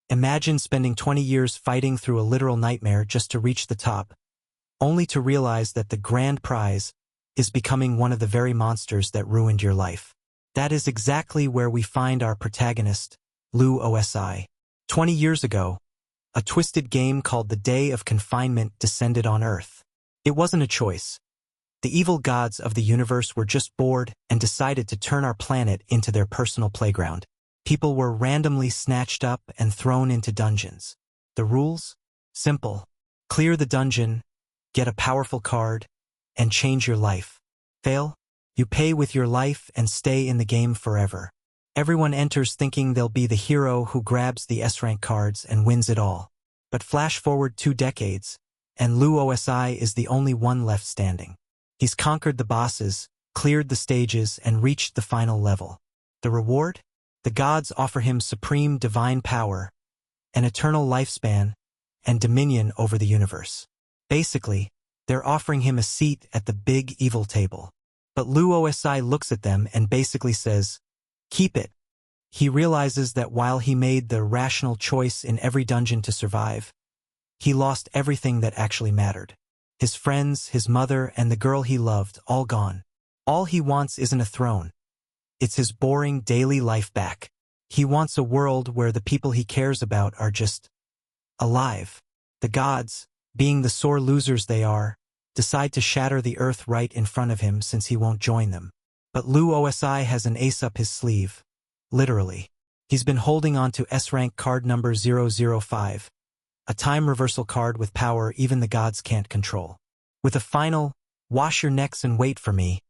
Imagine spending 20 years fighting through a literal nightmare just to reach the top, only to realize that the grand prize is becoming one of the very monsters that ruined your life. That is exactly where we find our protagonist, Lu Osi. 20 years ago, a twisted game called the Day of Confinement descended on Earth. It wasn't a choice. The evil gods of the universe were just bored and decided to turn our planet into their personal playground. People were randomly snatched up and thrown into dungeons. The rules? Simple. Clear the dungeon, get a powerful card, and change your life. Fail? You pay with your life and stay in the game forever. Everyone enters thinking they'll be the hero who grabs the S-rank cards and wins it all. But flash forward 2 decades, and Lu Osi is the only one left standing. He's conquered the bosses, cleared the stages, and reached the final level. The reward? The gods offer him supreme divine power, an eternal lifespan, and dominion over the universe. Basically, they're offering him a seat at the big evil table. But Lu Osi looks at them and basically says, "Keep it." He realizes that while he made the rational choice in every dungeon to survive, he lost everything that actually mattered. His friends, his mother, and the girl he loved, all gone. All he wants isn't a throne. It's his boring daily life back. He wants a world where the people he cares about are just alive. The gods, being the sore losers they are, decide to shatter the earth right in front of him since he won't join them. But Lu Osi has an ace up his sleeve. Literally. He's been holding on to S-rank card number 005, a time reversal card with power even the gods can't control. With a final, "Wash your necks and wait for me,"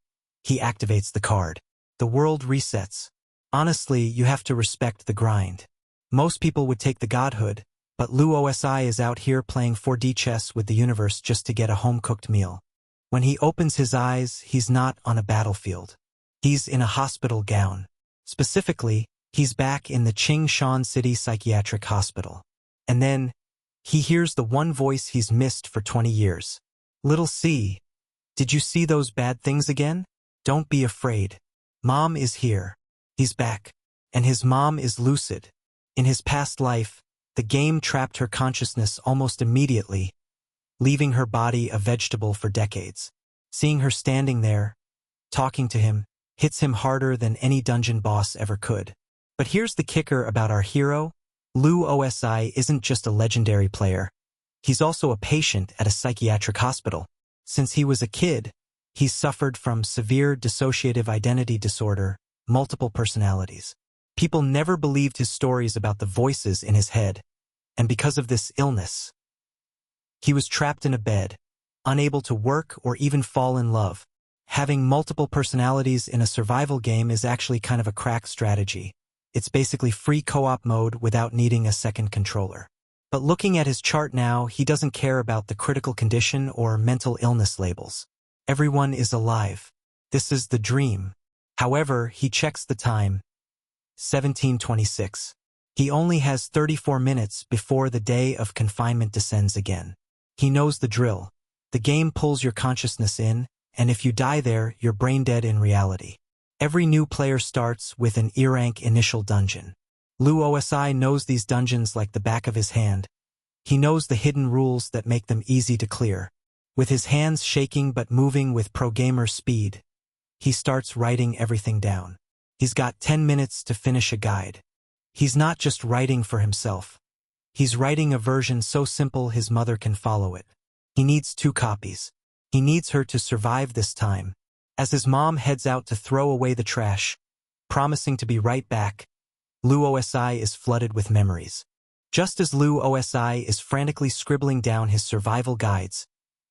he activates the card. The world resets. Honestly, you have to respect the grind. Most people would take the godhood, but Lu Osi is out here playing 4D chess with the universe just to get a home-cooked meal. When he opens his eyes, he's not on a battlefield. He's in a hospital gown. Specifically, he's back in the Qingshan City Psychiatric Hospital. And then, he hears the one voice he's missed for 20 years. "Little C, did you see those bad things again? Don't be afraid. Mom is here." He's back. And his mom is lucid. In his past life, the game trapped her consciousness almost immediately, leaving her body a vegetable for decades. Seeing her standing there, talking to him, hits him harder than any dungeon boss ever could. But here's the kicker about our hero. Lu Osi isn't just a legendary player. He's also a patient at a psychiatric hospital. Since he was a kid, he's suffered from severe dissociative identity disorder, multiple personalities. People never believed his stories about the voices in his head, and because of this illness, he was trapped in a bed, unable to work or even fall in love. Having multiple personalities in a survival game is actually kind of a crack strategy. It's basically free co-op mode without needing a second controller. But looking at his chart now, he doesn't care about the critical condition or mental illness labels. Everyone is alive. This is the dream. However, he checks the time. 17:26. He only has 34 minutes before the day of confinement descends again. He knows the drill. The game pulls your consciousness in, and if you die there, you're brain dead in reality. Every new player starts with an E-rank initial dungeon. Lu Osi knows these dungeons like the back of his hand. He knows the hidden rules that make them easy to clear. With his hands shaking but moving with pro-gamer speed, he starts writing everything down. He's got 10 minutes to finish a guide. He's not just writing for himself. He's writing a version so simple his mother can follow it. He needs 2 copies. He needs her to survive this time. As his mom heads out to throw away the trash, promising to be right back, Lu Osi is flooded with memories. Just as Lu Osi is frantically scribbling down his survival guides,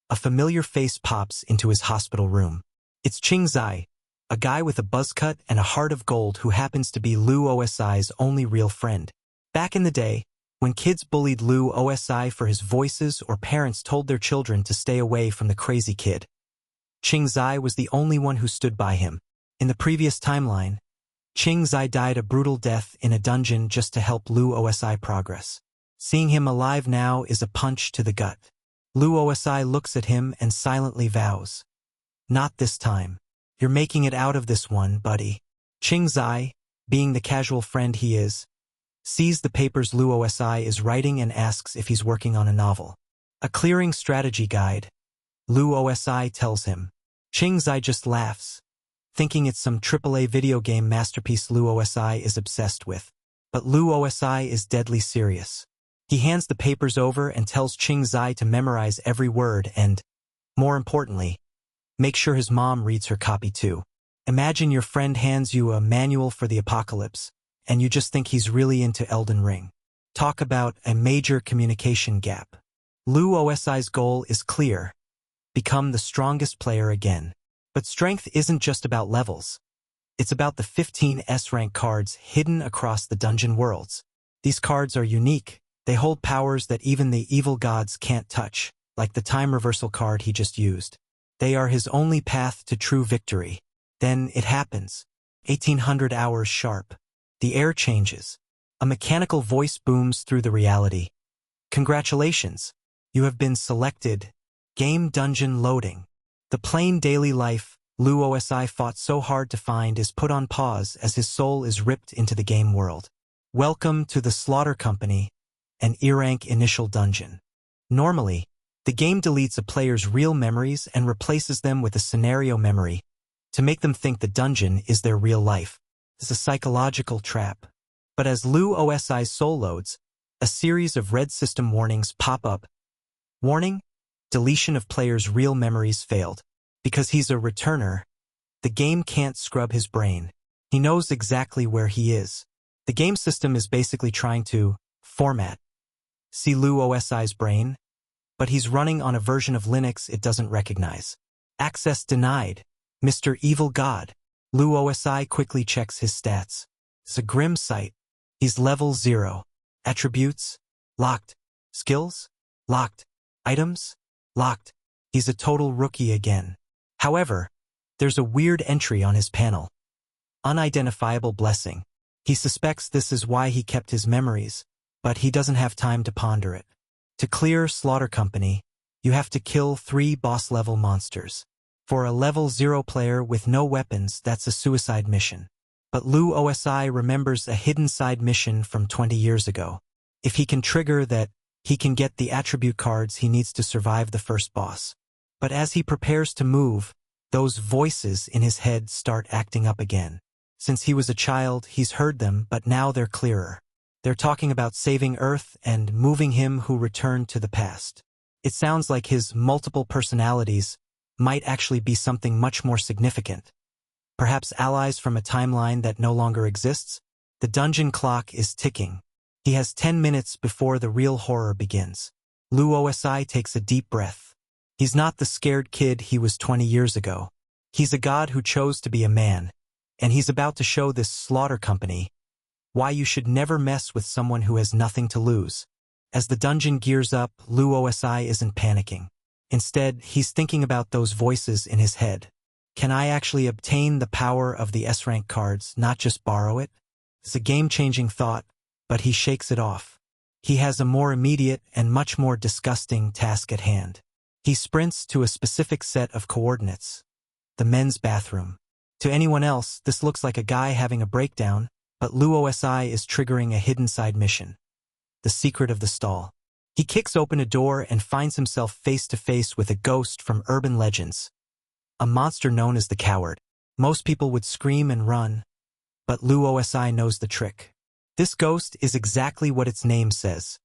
a familiar face pops into his hospital room. It's Qingzai, a guy with a buzz cut and a heart of gold who happens to be Lu Osi's only real friend. Back in the day, when kids bullied Lu Osi for his voices or parents told their children to stay away from the crazy kid, Qingzai was the only one who stood by him. In the previous timeline, Qingzai died a brutal death in a dungeon just to help Lu Osi progress. Seeing him alive now is a punch to the gut. Lu Osi looks at him and silently vows, "Not this time. You're making it out of this one, buddy." Qingzai, being the casual friend he is, sees the papers Lu Osi is writing and asks if he's working on a novel. A clearing strategy guide. Lu Osi tells him. Ching Zai just laughs, thinking it's some AAA video game masterpiece Lu Osi is obsessed with. But Lu Osi is deadly serious. He hands the papers over and tells Ching Zai to memorize every word and, more importantly, make sure his mom reads her copy too. Imagine your friend hands you a manual for the apocalypse, and you just think he's really into Elden Ring. Talk about a major communication gap. Lu Osi's goal is clear. Become the strongest player again. But strength isn't just about levels. It's about the 15 S-rank cards hidden across the dungeon worlds. These cards are unique. They hold powers that even the evil gods can't touch, like the time reversal card he just used. They are his only path to true victory. Then it happens. 1800 hours sharp. The air changes. A mechanical voice booms through the reality. Congratulations. You have been selected. Game dungeon loading. The plain daily life Lu Osi fought so hard to find is put on pause as his soul is ripped into the game world. Welcome to the Slaughter Company, an E-rank initial dungeon. Normally, the game deletes a player's real memories and replaces them with a scenario memory to make them think the dungeon is their real life. It's a psychological trap. But as Lu Osi's soul loads, a series of red system warnings pop up. Warning: deletion of player's real memories failed. Because he's a returner, the game can't scrub his brain. He knows exactly where he is. The game system is basically trying to format. See Lu Osi's brain? But he's running on a version of Linux it doesn't recognize. Access denied. Mr. Evil God. Lu Osi quickly checks his stats. It's a grim sight. He's level 0. Attributes? Locked. Skills? Locked. Items? Locked. He's a total rookie again. However, there's a weird entry on his panel. Unidentifiable blessing. He suspects this is why he kept his memories, but he doesn't have time to ponder it. To clear Slaughter Company, you have to kill 3 boss-level monsters. For a level 0 player with no weapons, that's a suicide mission. But Lu Osi remembers a hidden side mission from 20 years ago. If he can trigger that, he can get the attribute cards he needs to survive the first boss. But as he prepares to move, those voices in his head start acting up again. Since he was a child, he's heard them, but now they're clearer. They're talking about saving Earth and moving him who returned to the past. It sounds like his multiple personalities might actually be something much more significant. Perhaps allies from a timeline that no longer exists? The dungeon clock is ticking. He has 10 minutes before the real horror begins. Lu Osi takes a deep breath. He's not the scared kid he was 20 years ago. He's a god who chose to be a man, and he's about to show this Slaughter Company why you should never mess with someone who has nothing to lose. As the dungeon gears up, Lu Osi isn't panicking. Instead, he's thinking about those voices in his head. Can I actually obtain the power of the S-rank cards, not just borrow it? It's a game-changing thought, but he shakes it off. He has a more immediate and much more disgusting task at hand. He sprints to a specific set of coordinates. The men's bathroom. To anyone else, this looks like a guy having a breakdown, but Lu Osi is triggering a hidden side mission. The secret of the stall. He kicks open a door and finds himself face to face with a ghost from urban legends. A monster known as the Coward. Most people would scream and run, but Lu Osi knows the trick. This ghost is exactly what its name says.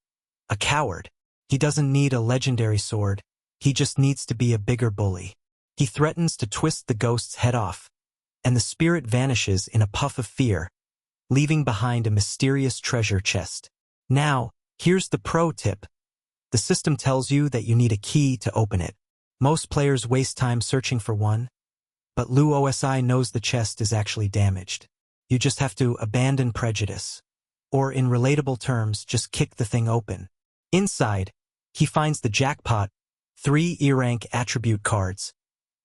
A coward. He doesn't need a legendary sword. He just needs to be a bigger bully. He threatens to twist the ghost's head off, and the spirit vanishes in a puff of fear, leaving behind a mysterious treasure chest. Now, here's the pro tip. The system tells you that you need a key to open it. Most players waste time searching for one, but Lu Osi knows the chest is actually damaged. You just have to abandon prejudice. Or in relatable terms, just kick the thing open. Inside, he finds the jackpot, 3 E-rank attribute cards.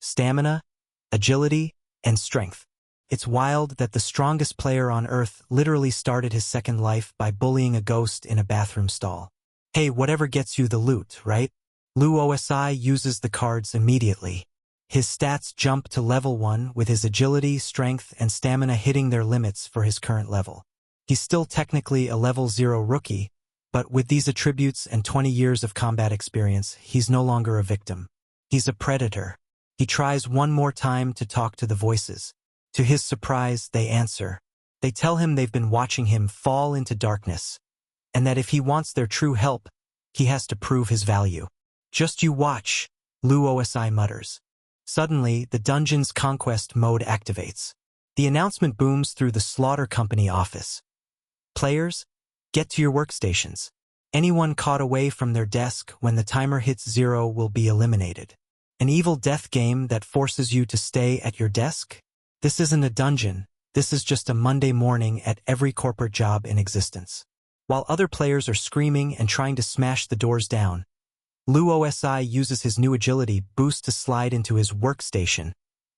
Stamina, agility, and strength. It's wild that the strongest player on Earth literally started his second life by bullying a ghost in a bathroom stall. Hey, whatever gets you the loot, right? Lu Osi uses the cards immediately. His stats jump to level 1 with his agility, strength, and stamina hitting their limits for his current level. He's still technically a level 0 rookie, but with these attributes and 20 years of combat experience, he's no longer a victim. He's a predator. He tries one more time to talk to the voices. To his surprise, they answer. They tell him they've been watching him fall into darkness, and that if he wants their true help, he has to prove his value. Just you watch, Lu Osi mutters. Suddenly, the dungeon's conquest mode activates. The announcement booms through the Slaughter Company office. Players, get to your workstations. Anyone caught away from their desk when the timer hits 0 will be eliminated. An evil death game that forces you to stay at your desk? This isn't a dungeon. This is just a Monday morning at every corporate job in existence. While other players are screaming and trying to smash the doors down, Lu Osi uses his new agility boost to slide into his workstation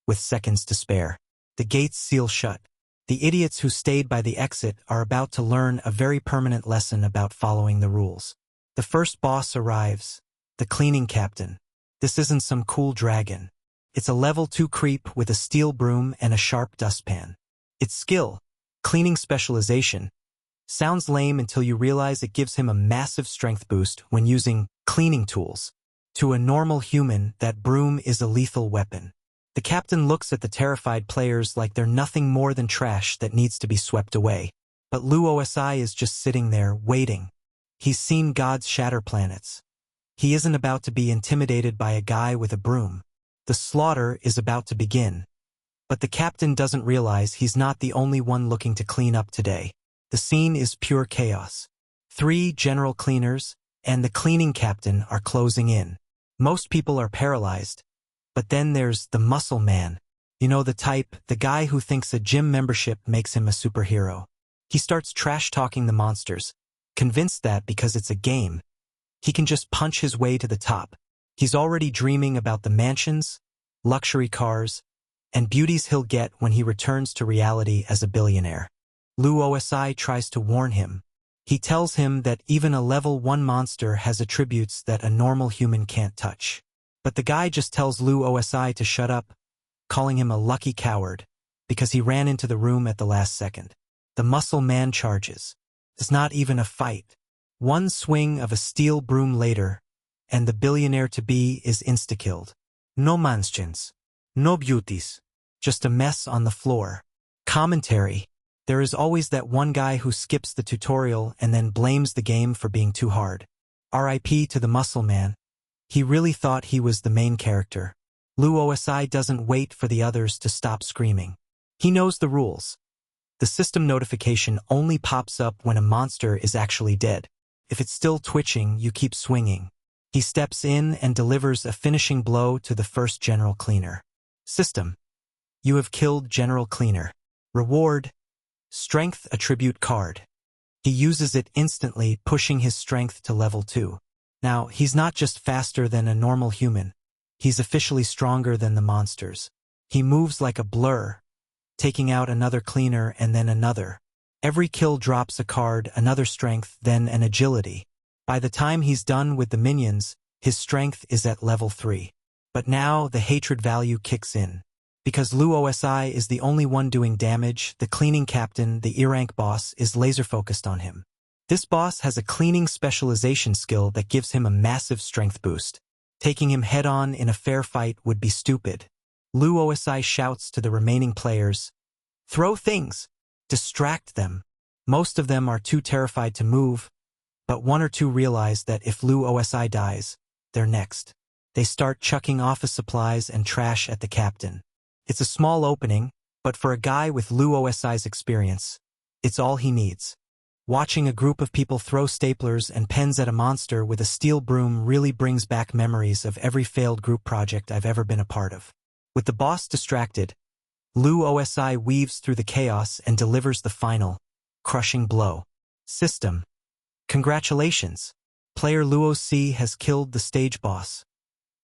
with seconds to spare. The gates seal shut. The idiots who stayed by the exit are about to learn a very permanent lesson about following the rules. The first boss arrives, the cleaning captain. This isn't some cool dragon. It's a level 2 creep with a steel broom and a sharp dustpan. Its skill, cleaning specialization, sounds lame until you realize it gives him a massive strength boost when using cleaning tools. To a normal human, that broom is a lethal weapon. The captain looks at the terrified players like they're nothing more than trash that needs to be swept away. But Lu Osi is just sitting there, waiting. He's seen God's shatter planets. He isn't about to be intimidated by a guy with a broom. The slaughter is about to begin. But the captain doesn't realize he's not the only one looking to clean up today. The scene is pure chaos. 3 general cleaners and the cleaning captain are closing in. Most people are paralyzed. But then there's the muscle man. You know the type, the guy who thinks a gym membership makes him a superhero. He starts trash-talking the monsters, convinced that because it's a game, he can just punch his way to the top. He's already dreaming about the mansions, luxury cars, and beauties he'll get when he returns to reality as a billionaire. Lu Osi tries to warn him. He tells him that even a level 1 monster has attributes that a normal human can't touch. But the guy just tells Lu Osi to shut up, calling him a lucky coward, because he ran into the room at the last second. The muscle man charges. It's not even a fight. One swing of a steel broom later, and the billionaire-to-be is insta-killed. No mansions. No beauties. Just a mess on the floor. Commentary. There is always that one guy who skips the tutorial and then blames the game for being too hard. R.I.P. to the muscle man. He really thought he was the main character. Lu Osi doesn't wait for the others to stop screaming. He knows the rules. The system notification only pops up when a monster is actually dead. If it's still twitching, you keep swinging. He steps in and delivers a finishing blow to the first general cleaner. System. You have killed General Cleaner. Reward. Strength attribute card. He uses it instantly, pushing his strength to level 2. Now, he's not just faster than a normal human. He's officially stronger than the monsters. He moves like a blur, taking out another cleaner and then another. Every kill drops a card, another strength, then an agility. By the time he's done with the minions, his strength is at level 3. But now the hatred value kicks in. Because Lu Osi is the only one doing damage, the cleaning captain, the E-rank boss, is laser-focused on him. This boss has a cleaning specialization skill that gives him a massive strength boost. Taking him head-on in a fair fight would be stupid. Lu Osi shouts to the remaining players, "Throw things! Distract them!" Most of them are too terrified to move, but 1 or 2 realize that if Lu Osi dies, they're next. They start chucking office supplies and trash at the captain. It's a small opening, but for a guy with Lu Osi's experience, it's all he needs. Watching a group of people throw staplers and pens at a monster with a steel broom really brings back memories of every failed group project I've ever been a part of. With the boss distracted, Lu Osi weaves through the chaos and delivers the final, crushing blow. System. Congratulations. Player Lu Osi has killed the stage boss.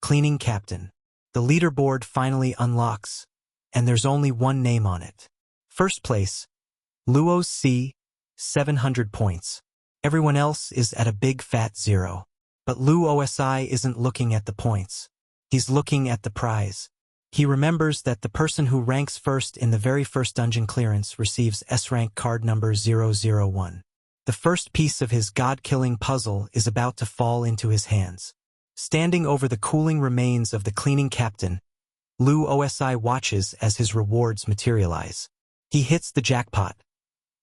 Cleaning captain. The leaderboard finally unlocks, and there's only one name on it. First place, Lu Osi, 700 points. Everyone else is at a big fat 0. But Lu Osi isn't looking at the points. He's looking at the prize. He remembers that the person who ranks first in the very first dungeon clearance receives S-rank card number 001. The first piece of his god-killing puzzle is about to fall into his hands. Standing over the cooling remains of the cleaning captain, Lu Osi watches as his rewards materialize. He hits the jackpot.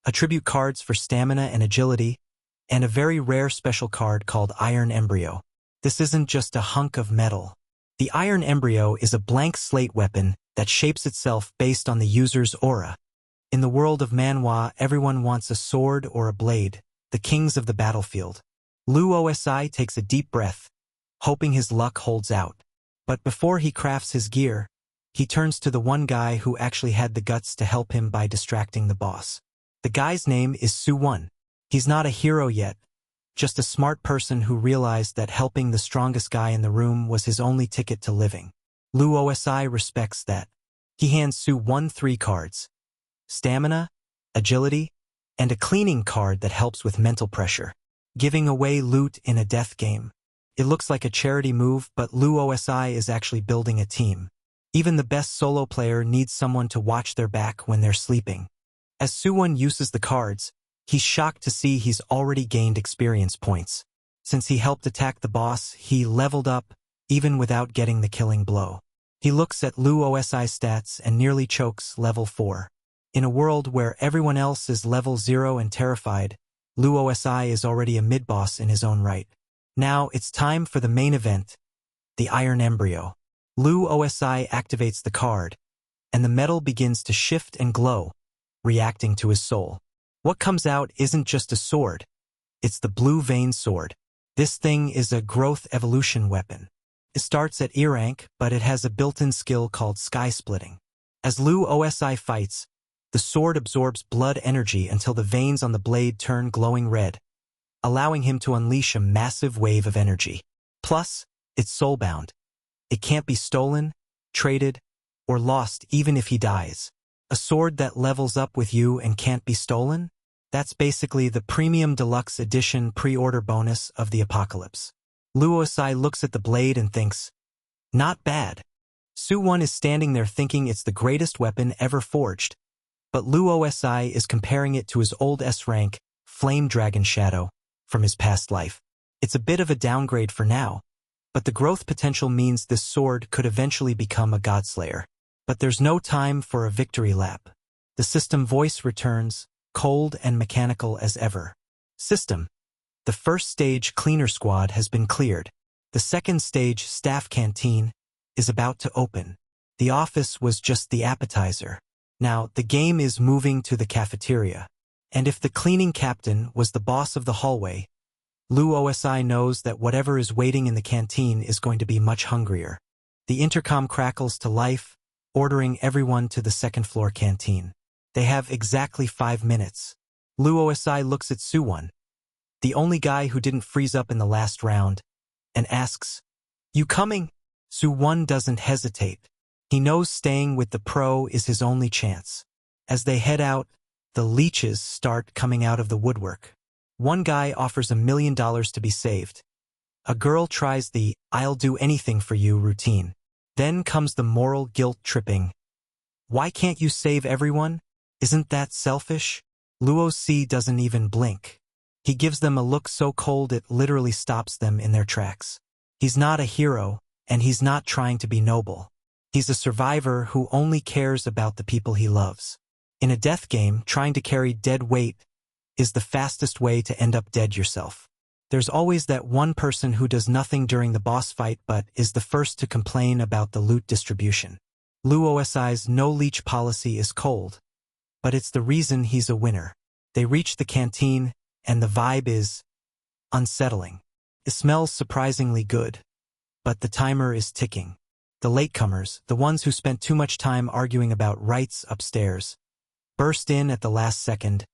Attribute cards for stamina and agility, and a very rare special card called Iron Embryo. This isn't just a hunk of metal. The Iron Embryo is a blank slate weapon that shapes itself based on the user's aura. In the world of Manhwa, everyone wants a sword or a blade, the kings of the battlefield. Lu Osi takes a deep breath, hoping his luck holds out. But before he crafts his gear, he turns to the one guy who actually had the guts to help him by distracting the boss. The guy's name is Su-won. He's not a hero yet, just a smart person who realized that helping the strongest guy in the room was his only ticket to living. Lu Osi respects that. He hands Su-won 3 cards: stamina, agility, and a cleaning card that helps with mental pressure. Giving away loot in a death game. It looks like a charity move, but Lu Osi is actually building a team. Even the best solo player needs someone to watch their back when they're sleeping. As Su-won uses the cards, he's shocked to see he's already gained experience points. Since he helped attack the boss, he leveled up, even without getting the killing blow. He looks at Lu Osi's stats and nearly chokes level 4. In a world where everyone else is level 0 and terrified, Lu Osi is already a mid-boss in his own right. Now it's time for the main event, the Iron Embryo. Lu Osi activates the card, and the metal begins to shift and glow, reacting to his soul. What comes out isn't just a sword, it's the Blue Vein Sword. This thing is a growth evolution weapon. It starts at E rank, but it has a built-in skill called Sky Splitting. As Lu Osi fights, the sword absorbs blood energy until the veins on the blade turn glowing red, allowing him to unleash a massive wave of energy. Plus, it's soulbound. It can't be stolen, traded, or lost even if he dies. A sword that levels up with you and can't be stolen? That's basically the Premium Deluxe Edition pre-order bonus of the apocalypse. Lu Osi looks at the blade and thinks, not bad. Su-won is standing there thinking it's the greatest weapon ever forged, but Lu Osi is comparing it to his old S-rank, Flame Dragon Shadow, from his past life. It's a bit of a downgrade for now, but the growth potential means this sword could eventually become a godslayer. But there's no time for a victory lap. The system voice returns, cold and mechanical as ever. System. The first stage cleaner squad has been cleared. The second stage staff canteen is about to open. The office was just the appetizer. Now, the game is moving to the cafeteria. And if the cleaning captain was the boss of the hallway, Lu Osi knows that whatever is waiting in the canteen is going to be much hungrier. The intercom crackles to life, ordering everyone to the second-floor canteen. They have exactly 5 minutes. Lu Osi looks at Su-won, the only guy who didn't freeze up in the last round, and asks, "You coming?" Su-won doesn't hesitate. He knows staying with the pro is his only chance. As they head out, the leeches start coming out of the woodwork. One guy offers $1 million to be saved. A girl tries the "I'll do anything for you" routine. Then comes the moral guilt tripping. Why can't you save everyone? Isn't that selfish? Lu Osi doesn't even blink. He gives them a look so cold it literally stops them in their tracks. He's not a hero, and he's not trying to be noble. He's a survivor who only cares about the people he loves. In a death game, trying to carry dead weight is the fastest way to end up dead yourself. There's always that one person who does nothing during the boss fight but is the first to complain about the loot distribution. Lu Osi's no-leech policy is cold, but it's the reason he's a winner. They reach the canteen, and the vibe is unsettling. It smells surprisingly good, but the timer is ticking. The latecomers, the ones who spent too much time arguing about rights upstairs, burst in at the last second,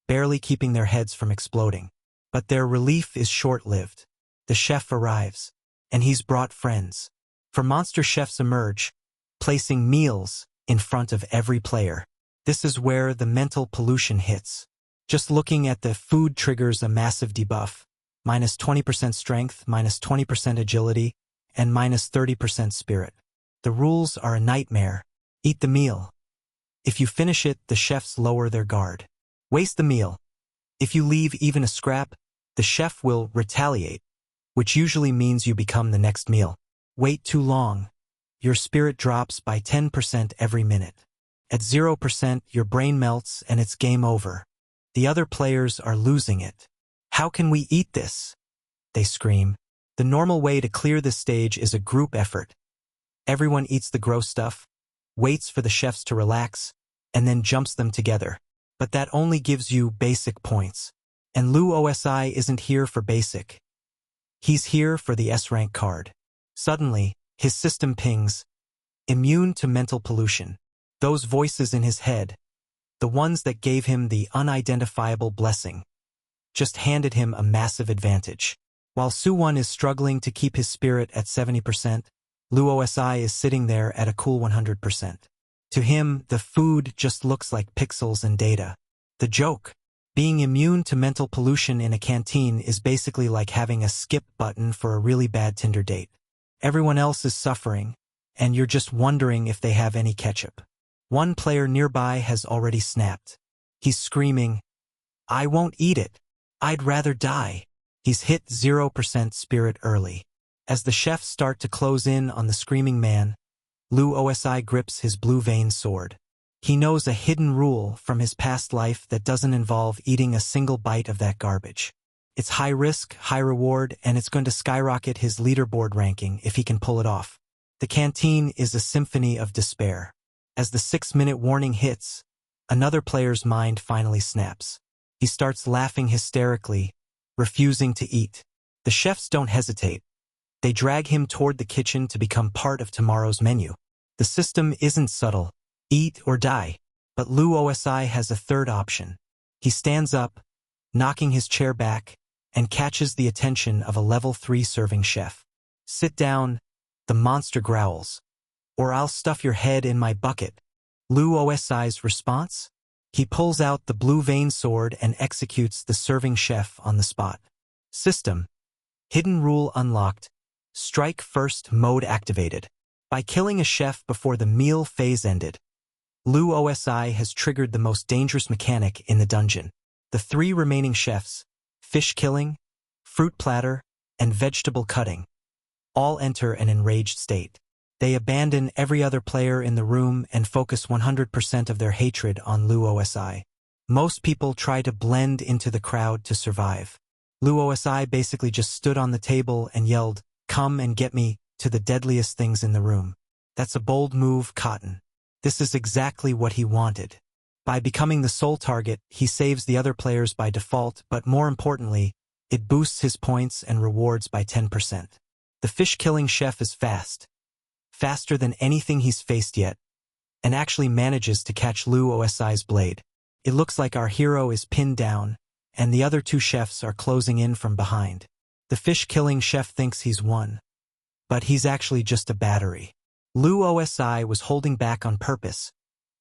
barely keeping their heads from exploding. But their relief is short-lived. The chef arrives, and he's brought friends. For monster chefs emerge, placing meals in front of every player. This is where the mental pollution hits. Just looking at the food triggers a massive debuff, minus 20% strength, minus 20% agility, and minus 30% spirit. The rules are a nightmare. Eat the meal. If you finish it, the chefs lower their guard. Waste the meal. If you leave even a scrap, the chef will retaliate, which usually means you become the next meal. Wait too long. Your spirit drops by 10% every minute. At 0%, your brain melts and it's game over. The other players are losing it. How can we eat this? They scream. The normal way to clear this stage is a group effort. Everyone eats the gross stuff, waits for the chefs to relax, and then jumps them together. But that only gives you basic points. And Lu OSI isn't here for basic. He's here for the S-rank card. Suddenly, his system pings. Immune to mental pollution. Those voices in his head, the ones that gave him the unidentifiable blessing, just handed him a massive advantage. While Suwon is struggling to keep his spirit at 70%, Lu OSI is sitting there at a cool 100%. To him, the food just looks like pixels and data. The joke. Being immune to mental pollution in a canteen is basically like having a skip button for a really bad Tinder date. Everyone else is suffering, and you're just wondering if they have any ketchup. One player nearby has already snapped. He's screaming, "I won't eat it. I'd rather die." He's hit 0% spirit early. As the chefs start to close in on the screaming man, Lu OSI grips his blue vein sword. He knows a hidden rule from his past life that doesn't involve eating a single bite of that garbage. It's high risk, high reward, and it's going to skyrocket his leaderboard ranking if he can pull it off. The canteen is a symphony of despair. As the 6-minute warning hits, another player's mind finally snaps. He starts laughing hysterically, refusing to eat. The chefs don't hesitate. They drag him toward the kitchen to become part of tomorrow's menu. The system isn't subtle. Eat or die. But Lu OSI has a third option. He stands up, knocking his chair back, and catches the attention of a level 3 serving chef. "Sit down," the monster growls, "or I'll stuff your head in my bucket." Lu OSI's response? He pulls out the blue vein sword and executes the serving chef on the spot. System. Hidden rule unlocked. Strike first mode activated. By killing a chef before the meal phase ended, Lu OSI has triggered the most dangerous mechanic in the dungeon. The 3 remaining chefs, fish killing, fruit platter, and vegetable cutting, all enter an enraged state. They abandon every other player in the room and focus 100% of their hatred on Lu OSI. Most people try to blend into the crowd to survive. Lu OSI basically just stood on the table and yelled, "Come and get me," to the deadliest things in the room. That's a bold move, Cotton. This is exactly what he wanted. By becoming the sole target, he saves the other players by default, but more importantly, it boosts his points and rewards by 10%. The fish-killing chef is fast. Faster than anything he's faced yet, and actually manages to catch Lu OSI's blade. It looks like our hero is pinned down, and the other 2 chefs are closing in from behind. The fish-killing chef thinks he's won, but he's actually just a battery. Lu OSI was holding back on purpose,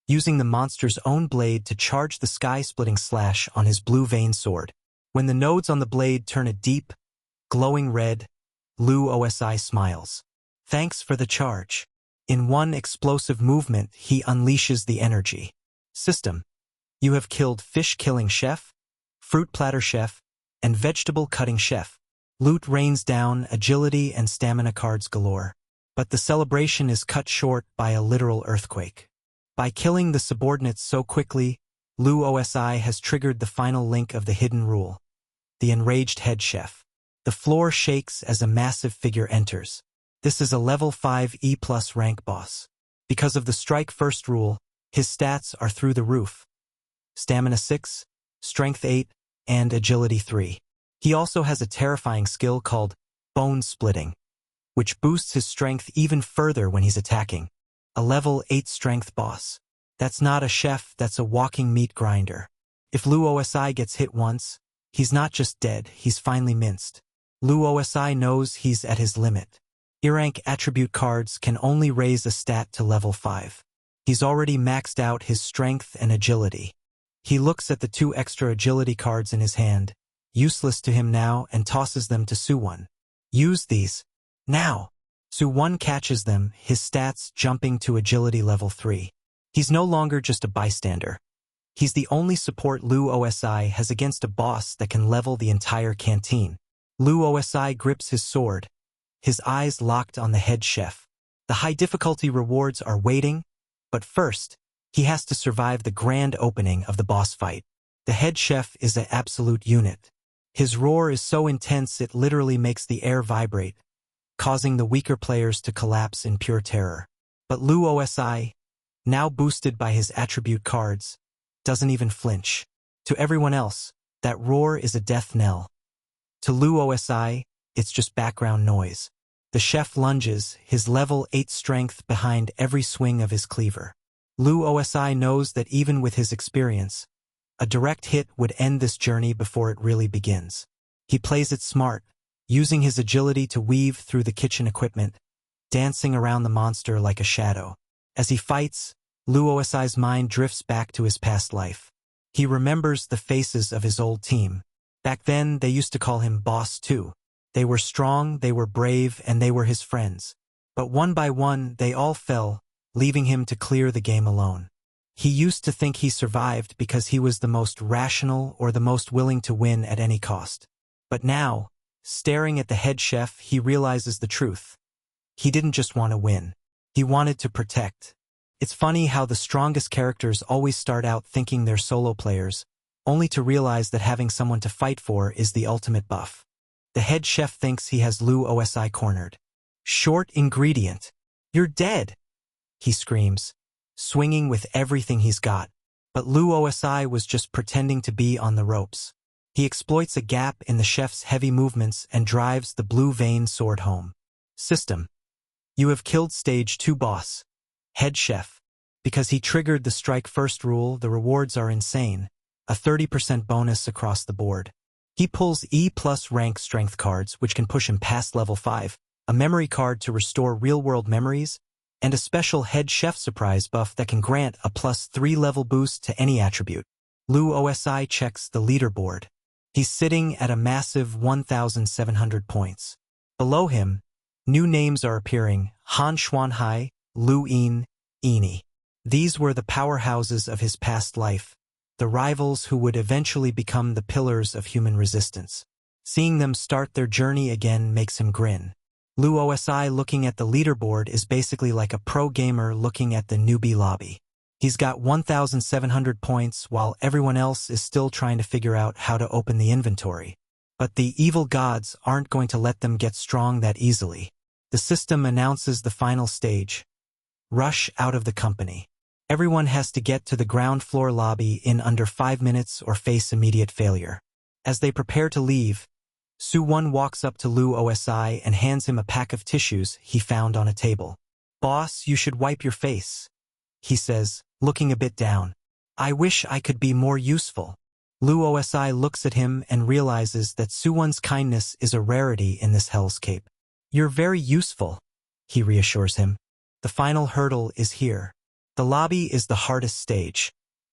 using the monster's own blade to charge the sky-splitting slash on his blue vein sword. When the nodes on the blade turn a deep, glowing red, Lu OSI smiles. Thanks for the charge. In one explosive movement, he unleashes the energy. System. You have killed fish-killing chef, fruit platter chef, and vegetable-cutting chef. Loot rains down, agility and stamina cards galore. But the celebration is cut short by a literal earthquake. By killing the subordinates so quickly, Lu OSI has triggered the final link of the hidden rule. The enraged head chef. The floor shakes as a massive figure enters. This is a level 5 E+ rank boss. Because of the strike first rule, his stats are through the roof. Stamina 6, Strength 8, and Agility 3. He also has a terrifying skill called Bone Splitting, which boosts his strength even further when he's attacking. A level 8 strength boss. That's not a chef, that's a walking meat grinder. If Lu OSI gets hit once, he's not just dead, he's finally minced. Lu OSI knows he's at his limit. E-rank attribute cards can only raise a stat to level 5. He's already maxed out his strength and agility. He looks at the 2 extra agility cards in his hand, useless to him now, and tosses them to Suwon. Use these. Now. Su-1 catches them, his stats jumping to agility level 3. He's no longer just a bystander. He's the only support Lu Osi has against a boss that can level the entire canteen. Lu Osi grips his sword, his eyes locked on the head chef. The high difficulty rewards are waiting, but first, he has to survive the grand opening of the boss fight. The head chef is an absolute unit. His roar is so intense it literally makes the air vibrate, causing the weaker players to collapse in pure terror. But Lu Osi, now boosted by his attribute cards, doesn't even flinch. To everyone else, that roar is a death knell. To Lu Osi, it's just background noise. The chef lunges, his level 8 strength behind every swing of his cleaver. Lu Osi knows that even with his experience, a direct hit would end this journey before it really begins. He plays it smart, using his agility to weave through the kitchen equipment, dancing around the monster like a shadow. As he fights, Lu Osi's mind drifts back to his past life. He remembers the faces of his old team. Back then, they used to call him Boss 2. They were strong, they were brave, and they were his friends. But one by one, they all fell, leaving him to clear the game alone. He used to think he survived because he was the most rational or the most willing to win at any cost. But now, staring at the head chef, he realizes the truth. He didn't just want to win. He wanted to protect. It's funny how the strongest characters always start out thinking they're solo players, only to realize that having someone to fight for is the ultimate buff. The head chef thinks he has Lu Osi cornered. Short ingredient. You're dead, he screams, swinging with everything he's got. But Lu Osi was just pretending to be on the ropes. He exploits a gap in the chef's heavy movements and drives the blue vein sword home. System. You have killed stage 2 boss. Head chef. Because he triggered the strike first rule, the rewards are insane. A 30% bonus across the board. He pulls E+ rank strength cards, which can push him past level 5, a memory card to restore real-world memories, and a special head chef surprise buff that can grant a +3 level boost to any attribute. Lu Osi checks the leaderboard. He's sitting at a massive 1,700 points. Below him, new names are appearing: Han Xuanhai, Lu Yin, Ini. These were the powerhouses of his past life, the rivals who would eventually become the pillars of human resistance. Seeing them start their journey again makes him grin. Lu Osi looking at the leaderboard is basically like a pro gamer looking at the newbie lobby. He's got 1,700 points while everyone else is still trying to figure out how to open the inventory. But the evil gods aren't going to let them get strong that easily. The system announces the final stage. Rush out of the company. Everyone has to get to the ground floor lobby in under 5 minutes or face immediate failure. As they prepare to leave, Su-1 walks up to Lu Osi and hands him a pack of tissues he found on a table. "Boss, you should wipe your face," he says, looking a bit down. "I wish I could be more useful." Lu Osi looks at him and realizes that Su-1's kindness is a rarity in this hellscape. "You're very useful," he reassures him. The final hurdle is here. The lobby is the hardest stage,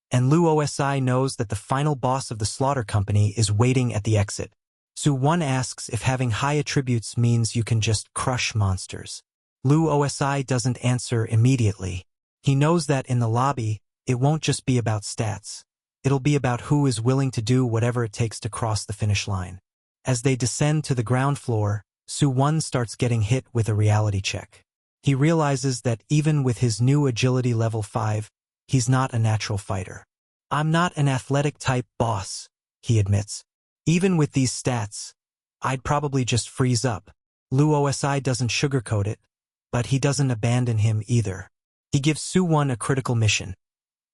and Lu Osi knows that the final boss of the slaughter company is waiting at the exit. Su-1 asks if having high attributes means you can just crush monsters. Lu Osi doesn't answer immediately. He knows that in the lobby, it won't just be about stats. It'll be about who is willing to do whatever it takes to cross the finish line. As they descend to the ground floor, Su-1 starts getting hit with a reality check. He realizes that even with his new agility level 5, he's not a natural fighter. "I'm not an athletic type, boss," he admits. "Even with these stats, I'd probably just freeze up." Lu Osi doesn't sugarcoat it, but he doesn't abandon him either. He gives Su-1 a critical mission.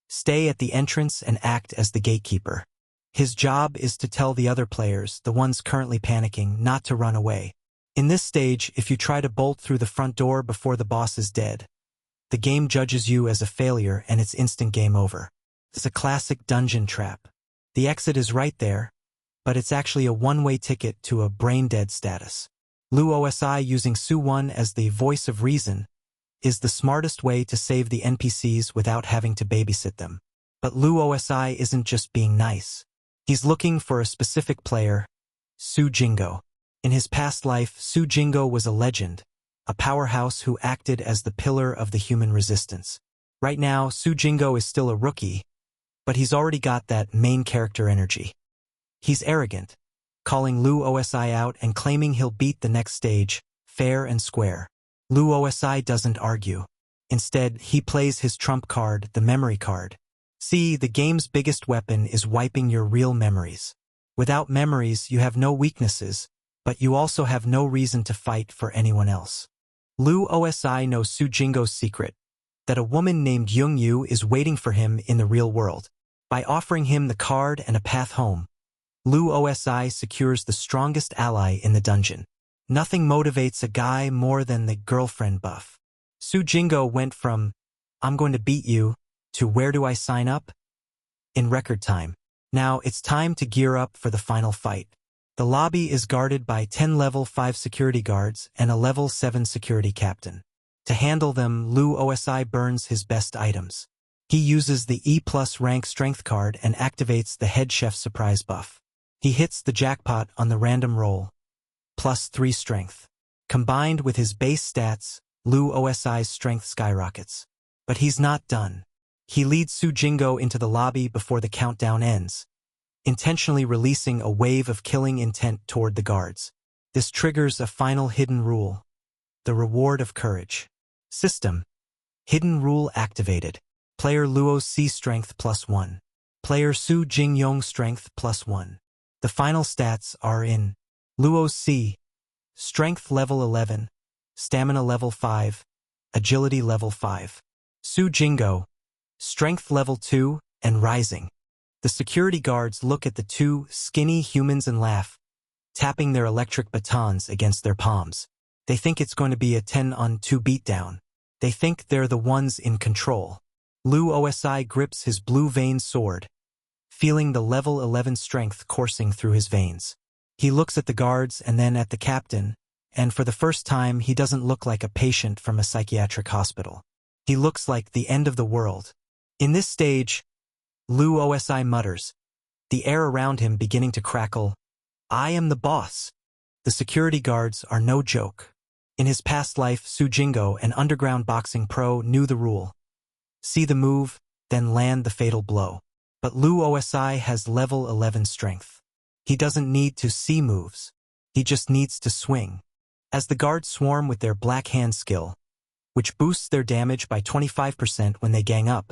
Stay at the entrance and act as the gatekeeper. His job is to tell the other players, the ones currently panicking, not to run away. In this stage, if you try to bolt through the front door before the boss is dead, the game judges you as a failure and it's instant game over. It's a classic dungeon trap. The exit is right there, but it's actually a one-way ticket to a brain-dead status. Lu Osi using Su-1 as the voice of reason is the smartest way to save the NPCs without having to babysit them. But Lu Osi isn't just being nice. He's looking for a specific player, Su Jingo. In his past life, Su Jingo was a legend, a powerhouse who acted as the pillar of the human resistance. Right now, Su Jingo is still a rookie, but he's already got that main character energy. He's arrogant, calling Lu Osi out and claiming he'll beat the next stage, fair and square. Lu Osi doesn't argue. Instead, he plays his trump card, the memory card. See, the game's biggest weapon is wiping your real memories. Without memories, you have no weaknesses, but you also have no reason to fight for anyone else. Lu Osi knows Su Jingo's secret, that a woman named Young Yu is waiting for him in the real world. By offering him the card and a path home, Lu Osi secures the strongest ally in the dungeon. Nothing motivates a guy more than the girlfriend buff. Su Jingo went from, "I'm going to beat you," to "Where do I sign up?" in record time. Now it's time to gear up for the final fight. The lobby is guarded by 10 level 5 security guards and a level 7 security captain. To handle them, Lu Osi burns his best items. He uses the E+ rank strength card and activates the head chef surprise buff. He hits the jackpot on the random roll, +3 strength. Combined with his base stats, Lu Osi's strength skyrockets. But he's not done. He leads Su Jingo into the lobby before the countdown ends, intentionally releasing a wave of killing intent toward the guards. This triggers a final hidden rule, the reward of courage. System. Hidden rule activated. Player Luo's C strength +1. Player Su Jingyong strength +1. The final stats are in Luo's C, strength level 11, stamina level 5, agility level 5. Su Jingo, strength level 2 and rising. The security guards look at the two skinny humans and laugh, tapping their electric batons against their palms. They think it's going to be a 10-on-2 beatdown. They think they're the ones in control. Lu Osi grips his blue vein sword, feeling the level 11 strength coursing through his veins. He looks at the guards and then at the captain, and for the first time he doesn't look like a patient from a psychiatric hospital. He looks like the end of the world. In this stage, Lu Osi mutters, the air around him beginning to crackle, "I am the boss." The security guards are no joke. In his past life, Su Jingo, an underground boxing pro, knew the rule. See the move, then land the fatal blow. But Lu Osi has level 11 strength. He doesn't need to see moves. He just needs to swing. As the guards swarm with their black hand skill, which boosts their damage by 25% when they gang up,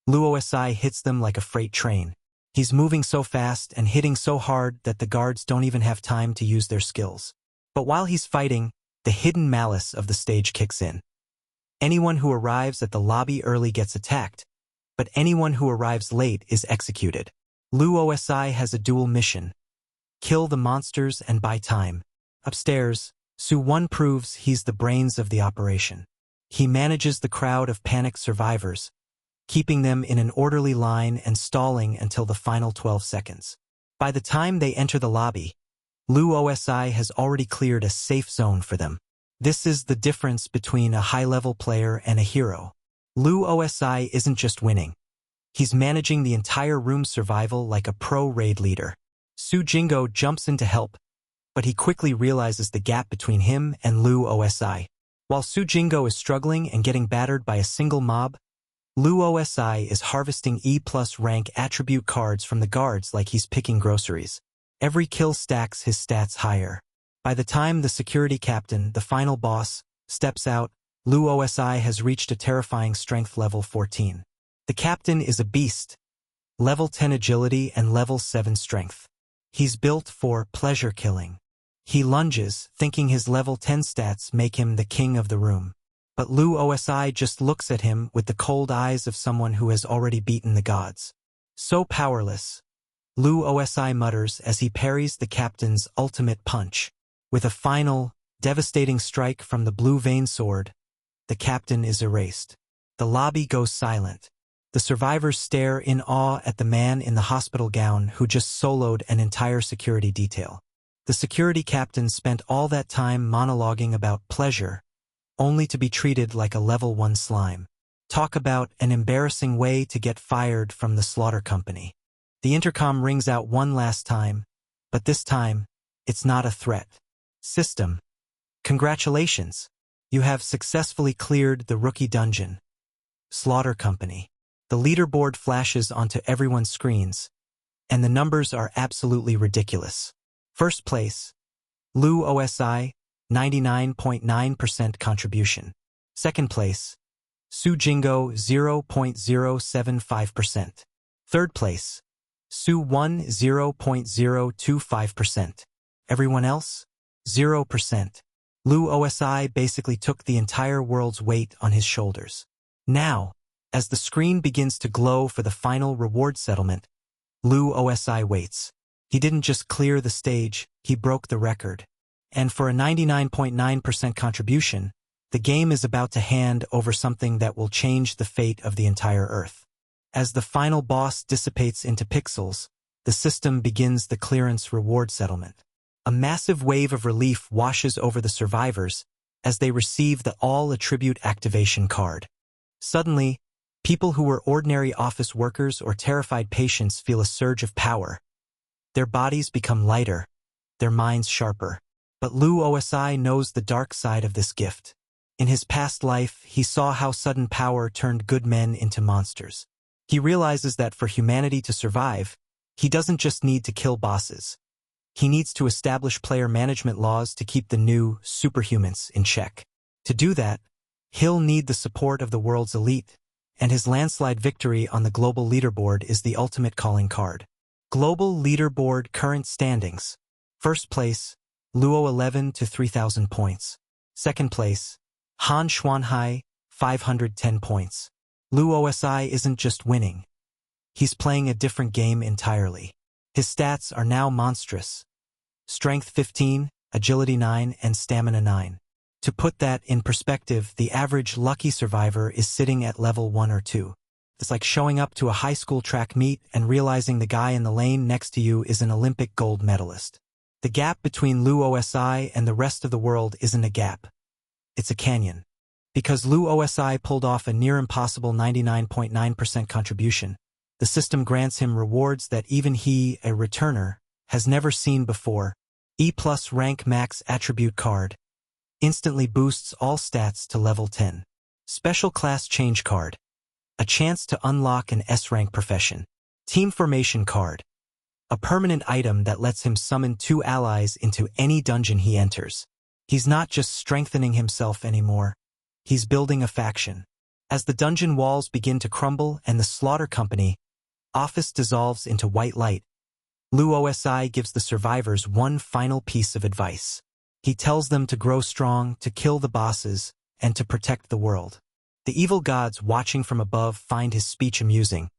Lu Osi hits them like a freight train. He's moving so fast and hitting so hard that the guards don't even have time to use their skills. But while he's fighting, the hidden malice of the stage kicks in. Anyone who arrives at the lobby early gets attacked, but anyone who arrives late is executed. Lu Osi has a dual mission: kill the monsters and buy time. Upstairs, Su Won proves he's the brains of the operation. He manages the crowd of panicked survivors, keeping them in an orderly line and stalling until the final 12 seconds. By the time they enter the lobby, Lu Osi has already cleared a safe zone for them. This is the difference between a high-level player and a hero. Lu Osi isn't just winning. He's managing the entire room's survival like a pro raid leader. Su Jingo jumps in to help, but he quickly realizes the gap between him and Lu Osi. While Su Jingo is struggling and getting battered by a single mob, Lu Osi is harvesting E+ rank attribute cards from the guards like he's picking groceries. Every kill stacks his stats higher. By the time the security captain, the final boss, steps out, Lu Osi has reached a terrifying strength level 14. The captain is a beast, level 10 agility and level 7 strength. He's built for pleasure killing. He lunges, thinking his level 10 stats make him the king of the room. But Lu Osi just looks at him with the cold eyes of someone who has already beaten the gods. So powerless, Lu Osi mutters as he parries the captain's ultimate punch. With a final, devastating strike from the blue vein sword, the captain is erased. The lobby goes silent. The survivors stare in awe at the man in the hospital gown who just soloed an entire security detail. The security captain spent all that time monologuing about pleasure, only to be treated like a level 1 slime. Talk about an embarrassing way to get fired from the slaughter company. The intercom rings out one last time, but this time, it's not a threat. System. Congratulations. You have successfully cleared the rookie dungeon. Slaughter Company. The leaderboard flashes onto everyone's screens, and the numbers are absolutely ridiculous. First place, Lu OSI, 99.9% contribution. Second place, Su Jingo, 0.075%. Third place, Su 1, 0.025%. Everyone else, 0%. Lu OSI basically took the entire world's weight on his shoulders. Now, as the screen begins to glow for the final reward settlement, Lu OSI waits. He didn't just clear the stage, he broke the record. And for a 99.9% contribution, the game is about to hand over something that will change the fate of the entire Earth. As the final boss dissipates into pixels, the system begins the clearance reward settlement. A massive wave of relief washes over the survivors as they receive the all-attribute activation card. Suddenly, people who were ordinary office workers or terrified patients feel a surge of power. Their bodies become lighter, their minds sharper. But Lu OSI knows the dark side of this gift. In his past life, he saw how sudden power turned good men into monsters. He realizes that for humanity to survive, he doesn't just need to kill bosses. He needs to establish player management laws to keep the new superhumans in check. To do that, he'll need the support of the world's elite, and his landslide victory on the global leaderboard is the ultimate calling card. Global leaderboard current standings. First place, Luo 11 to 3,000 points. Second place, Han Xuanhai, 510 points. Lu OSI isn't just winning. He's playing a different game entirely. His stats are now monstrous. Strength 15, Agility 9, and Stamina 9. To put that in perspective, the average lucky survivor is sitting at level 1 or 2. It's like showing up to a high school track meet and realizing the guy in the lane next to you is an Olympic gold medalist. The gap between Lu OSI and the rest of the world isn't a gap. It's a canyon. Because Lu OSI pulled off a near-impossible 99.9% contribution, the system grants him rewards that even he, a returner, has never seen before. E+ rank max attribute card. Instantly boosts all stats to level 10. Special class change card. A chance to unlock an S-rank profession. Team formation card. A permanent item that lets him summon 2 allies into any dungeon he enters. He's not just strengthening himself anymore. He's building a faction. As the dungeon walls begin to crumble and the Slaughter Company office dissolves into white light, Lu OSI gives the survivors one final piece of advice. He tells them to grow strong, to kill the bosses, and to protect the world. The evil gods watching from above find his speech amusing,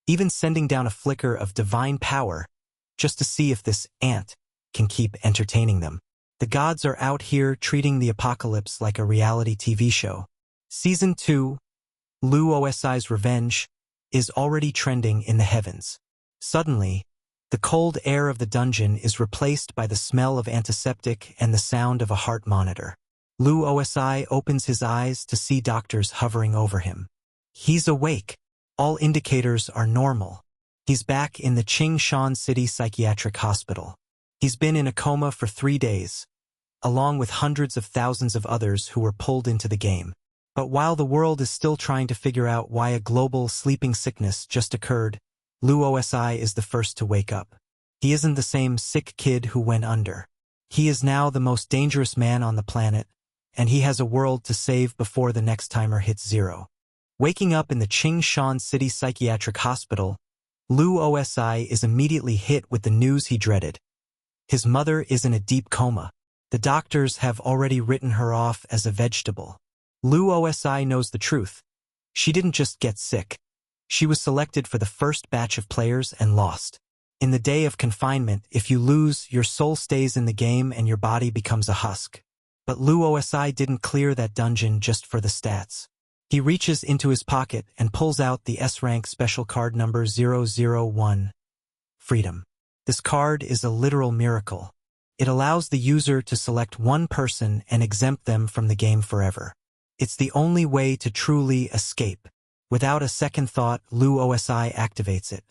even sending down a flicker of divine power just to see if this ant can keep entertaining them. The gods are out here treating the apocalypse like a reality TV show. Season 2, Lu OSI's Revenge, is already trending in the heavens. Suddenly, the cold air of the dungeon is replaced by the smell of antiseptic and the sound of a heart monitor. Lu OSI opens his eyes to see doctors hovering over him. He's awake. All indicators are normal. He's back in the Qingshan City Psychiatric Hospital. He's been in a coma for 3 days, along with hundreds of thousands of others who were pulled into the game. But while the world is still trying to figure out why a global sleeping sickness just occurred, Lu OSI is the first to wake up. He isn't the same sick kid who went under. He is now the most dangerous man on the planet, and he has a world to save before the next timer hits 0. Waking up in the Qingshan City Psychiatric Hospital, Lu OSI is immediately hit with the news he dreaded. His mother is in a deep coma. The doctors have already written her off as a vegetable. Lu OSI knows the truth. She didn't just get sick. She was selected for the first batch of players and lost. In the day of confinement, if you lose, your soul stays in the game and your body becomes a husk. But Lu OSI didn't clear that dungeon just for the stats. He reaches into his pocket and pulls out the S-rank special card number 001. Freedom. This card is a literal miracle. It allows the user to select one person and exempt them from the game forever. It's the only way to truly escape. Without a second thought, Lu OSI activates it.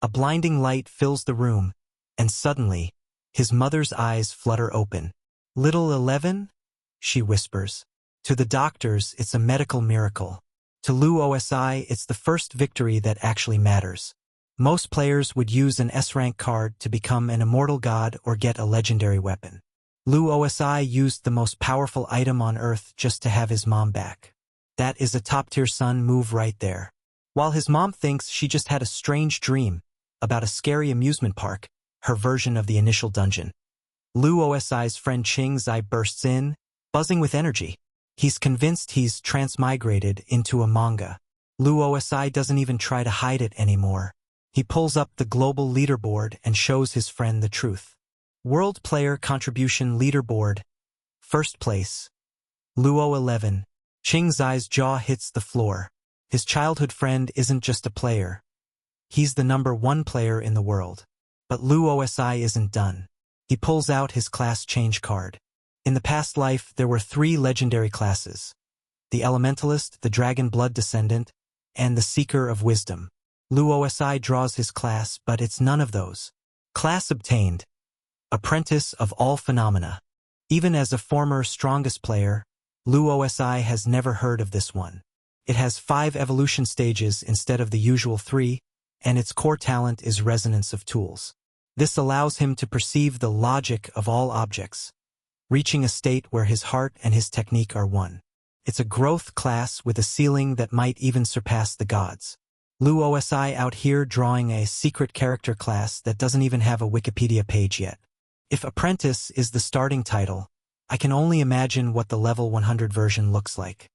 A blinding light fills the room, and suddenly, his mother's eyes flutter open. "Little 11?" she whispers. To the doctors, it's a medical miracle. To Lu Osi, it's the first victory that actually matters. Most players would use an S-rank card to become an immortal god or get a legendary weapon. Lu Osi used the most powerful item on Earth just to have his mom back. That is a top-tier son move right there. While his mom thinks she just had a strange dream about a scary amusement park, her version of the initial dungeon. Lu Osi's friend Ching Zai bursts in, buzzing with energy. He's convinced he's transmigrated into a manga. Lu Osi doesn't even try to hide it anymore. He pulls up the global leaderboard and shows his friend the truth. World Player Contribution Leaderboard. First place. Luo 11. Ching Zai's jaw hits the floor. His childhood friend isn't just a player. He's the #1 player in the world. But Lu Osi isn't done. He pulls out his class change card. In the past life, there were 3 legendary classes: the Elementalist, the Dragon Blood Descendant, and the Seeker of Wisdom. Lu Osi draws his class, but it's none of those. Class obtained. Apprentice of all phenomena. Even as a former strongest player, Lu Osi has never heard of this one. It has 5 evolution stages instead of the usual 3, and its core talent is Resonance of Tools. This allows him to perceive the logic of all objects, reaching a state where his heart and his technique are one. It's a growth class with a ceiling that might even surpass the gods. Lu Osi out here drawing a secret character class that doesn't even have a Wikipedia page yet. If Apprentice is the starting title, I can only imagine what the level 100 version looks like.